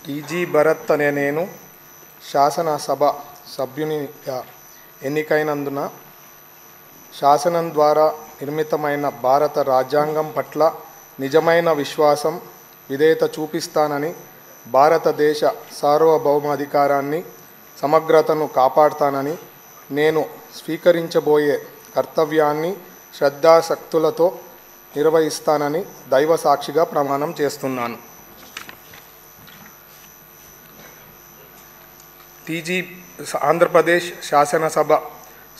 TG Bharat అనే నేను శాసనసభ సభ్యునిగా ఎన్నికైనందున శాసనం ద్వారా నిర్మితమైన భారత రాజ్యాంగం పట్ల నిజమైన విశ్వాసం, విధేయత చూపిస్తానని, భారతదేశ సార్వభౌమాధికారాన్ని, సమగ్రతను కాపాడుతానని, నేను స్వీకరించబోయే కర్తవ్యాన్ని శ్రద్ధాశక్తులతో నిర్వహిస్తానని దైవ సాక్షిగా ప్రమాణం చేస్తున్నాను. ఆంధ్రప్రదేశ్ శాసనసభ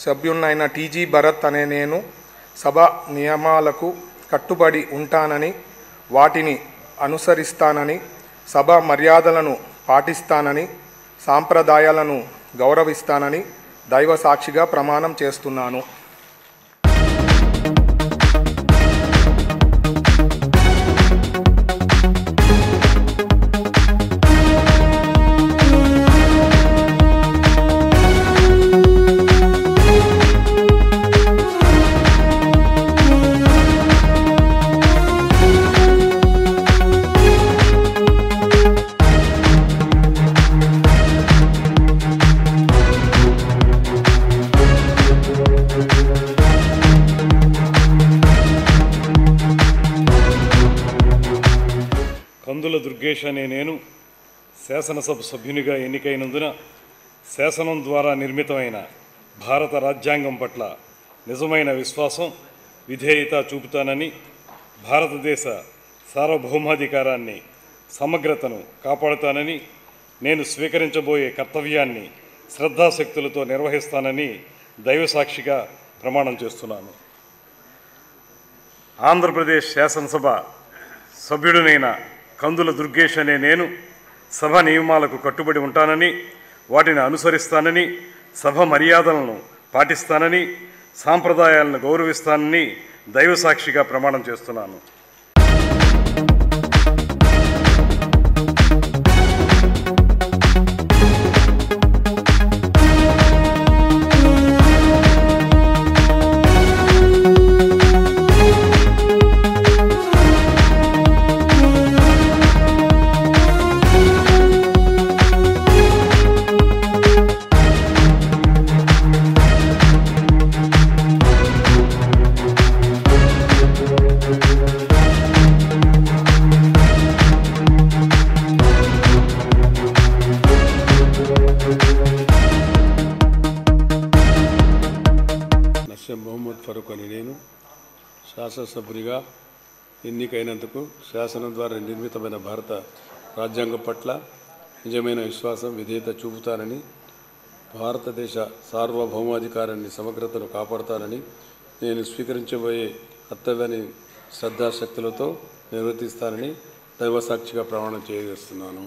సభ్యునైన టీజీ భరత్ అనే నేను సభ నియమాలకు కట్టుబడి ఉంటానని, వాటిని అనుసరిస్తానని, సభ మర్యాదలను పాటిస్తానని, సాంప్రదాయాలను గౌరవిస్తానని దైవ సాక్షిగా ప్రమాణం చేస్తున్నాను. కందుల దుర్గేష్ అనే నేను శాసనసభ సభ్యునిగా ఎన్నికైనందున శాసనం ద్వారా నిర్మితమైన భారత రాజ్యాంగం పట్ల నిజమైన విశ్వాసం, విధేయత చూపుతానని, భారతదేశ సార్వభౌమాధికారాన్ని, సమగ్రతను కాపాడుతానని, నేను స్వీకరించబోయే కర్తవ్యాన్ని శ్రద్ధాశక్తులతో నిర్వహిస్తానని దైవసాక్షిగా ప్రమాణం చేస్తున్నాను. ఆంధ్రప్రదేశ్ శాసనసభ సభ్యుడినైన కందుల దుర్గేష్ అనే నేను సభ నియమాలకు కట్టుబడి ఉంటానని, వాటిని అనుసరిస్తానని, సభ మర్యాదలను పాటిస్తానని, సాంప్రదాయాలను గౌరవిస్తానని దైవసాక్షిగా ప్రమాణం చేస్తున్నాను. మొహమ్మద్ ఫరూక్ అని నేను శాసనసభ్యునిగా ఎన్నికైనందుకు శాసనం ద్వారా నిర్మితమైన భారత రాజ్యాంగం పట్ల నిజమైన విశ్వాసం, విధేయత చూపుతానని, భారతదేశ సార్వభౌమాధికారాన్ని, సమగ్రతను కాపాడుతానని, నేను స్వీకరించబోయే కర్తవ్యాన్ని శ్రద్ధాశక్తులతో నిర్వర్తిస్తానని దైవసాక్షిగా ప్రమాణం చేయజేస్తున్నాను.